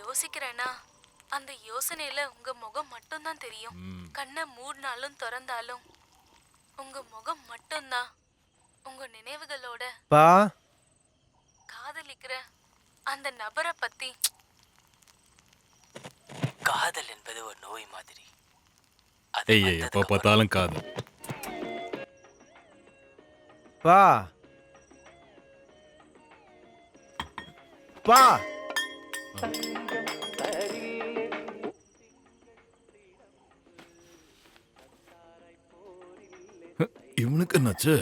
யோசிக்கிறேன்னா அந்த யோசனையில உங்க முகம் மட்டும்தான் தெரியும். கண்ணை மூடினாலும் திறந்தாலும் உங்க முகம் மட்டும்தான். உங்க நினைவுகளோட பா காதலிக்கிற அந்த நபரை பத்தி. காதல் என்பது ஒரு நோய் மாதிரி. எப்ப பார்த்தாலும் காதல். பா பா இவனுக்கு என்னாச்சு?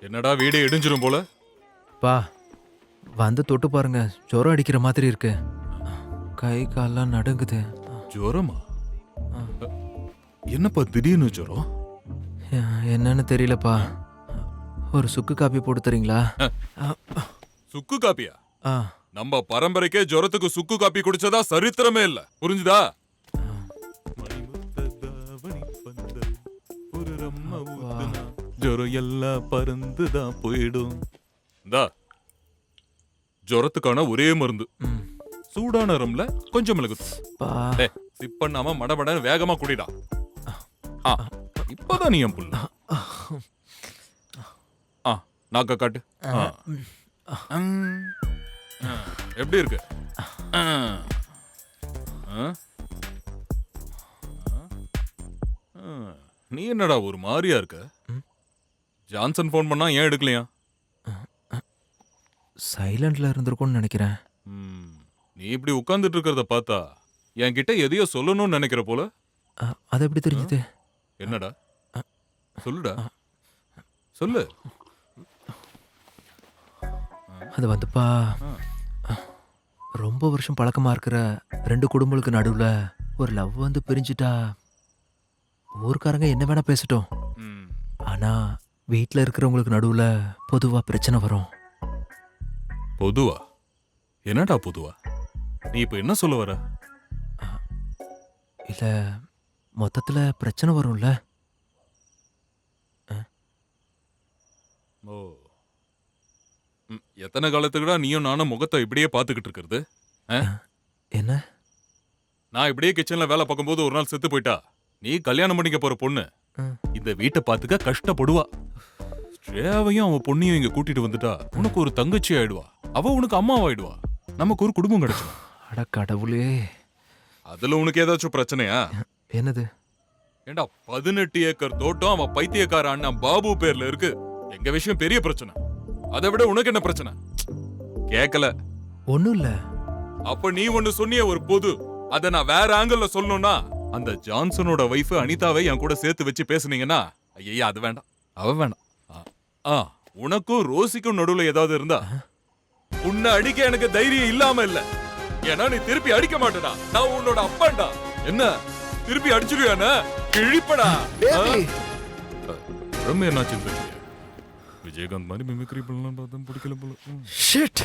என்னடா வீடு இடிஞ்சிரும் போல. பா வந்து தொட்டு பாருங்க, ஜுரம் அடிக்கிற மாதிரி இருக்கு. கை கால்லாம் நடுங்குது. ஜுரமா? என்னப்பா திடீர்னு ஜுரம்? என்னன்னு தெரியலப்பா. ஒரு சுக்கு காப்பி போட்டு தரீங்களா? சுக்கு காப்பியா? ஆ நம்ம பரம்பரைக்கே ஜுரத்துக்கு சுக்கு காப்பி குடிச்சதா சரித்திரமே இல்ல, புரிஞ்சுதா? ஜுரம் எல்லாம் பறந்துதான் போயிடும். இந்தா ஜுரத்துக்கான ஒரே மருந்து. சூடான ரம்ல கொஞ்சம் மிளகு. சிப் பண்ணாம மடமடன்னு வேகமா குடிடா. இப்பதான் நீ என் புள்ள. நாக்க காட்டு. எப்படி இருக்கு? நீ என்னடா ஒரு மாதிரியா இருக்க? ஜான்சன் போன் பண்ணா ஏன் எடுக்கலையா? சைலண்ட்ல இருந்திருக்கும்னு நினைக்கிறேன். நீ இப்படி உட்கார்ந்துட்டு இருக்கிறத பார்த்தா என்கிட்ட எதையோ சொல்லணும்னு நினைக்கிற போல. அது எப்படி தெரிஞ்சது? என்னடா சொல்லுடா, சொல்லு. அது வந்துப்பா, ரொம்ப வருஷம் பழக்கமா இருக்கிற ரெண்டு குடும்பங்களுக்கு நடுவுல ஒரு லவ் வந்து பிரிஞ்சுட்டா ஊர்க்காரங்க என்ன வேணா பேசட்டும், ஆனா வீட்டில் இருக்கிறவங்களுக்கு நடுவுல பொதுவா பிரச்சனை வரும். பொதுவா? என்னடா பொதுவா? நீ இப்ப என்ன சொல்ல வர? இல்ல மொத்தத்துல பிரச்சனை வரும்ல. ஓ, எத்தனை காலத்துக்குடா நீயும் நானும் முகத்தை இப்படியே பாத்துக்கிட்டு இருக்கிறது? என்ன? நான் இப்படியே கிச்சன்ல வேலை பார்க்கும்போது ஒரு நாள் செத்து போயிட்டா நீ கல்யாணம் பண்ணிக்க போற பொண்ணு இந்த வீட்டை பாத்துக்க கஷ்டப்படுவா. ஸ்ரேயாவையும் அவன் பொண்ணையும் இங்க கூட்டிட்டு வந்துட்டா உனக்கு ஒரு தங்கச்சி ஆயிடுவா, அவ உனக்கு அம்மாவாயிடுவா, நமக்கு ஒரு குடும்பம் கிடைச்சிடும். அட கடவுளே. அதுல உனக்கு ஏதாச்சும் பிரச்சனையா? என்னது? ஏண்டா 18 ஏக்கர் தோட்டம் அவன் பைத்தியக்கார அண்ணன் பாபு பேர்ல இருக்கு. எங்க விஷயம் பெரிய பிரச்சனை. அதை விட உனக்கு என்ன பிரச்சனை? கேக்கல? ஒண்ணும் இல்ல. அப்ப நீ ஒண்ணு சொன்னிய ஒரு பொது, அத நான் வேற ஆங்கிள் சொல்லணும்னா அந்த ஜான்சனோட வைஃப் அனிதாவை என் கூட சேர்த்து வச்சு பேசுனீங்கன்னா ஐயா அது வேண்டாம், அவ வேண்டாம். உனக்கும் ரோசிக்கும் நடுவுல ஏதாவது இருந்தா உன்னை அடிக்க எனக்கு தைரியம் இல்லாம இல்ல. ஏன்னா நீ திருப்பி அடிக்க மாட்டடா, நான் உன்னோட அப்பாண்டா. என்ன திருப்பி அடிச்சிருவியானா? கிழிப்படா. ரொம்ப என்னாச்சு? விஜயகாந்த் மாதிரி மிமிக்ரி பண்ணலாம் பார்த்தா பிடிக்கல போல. ஷிட்.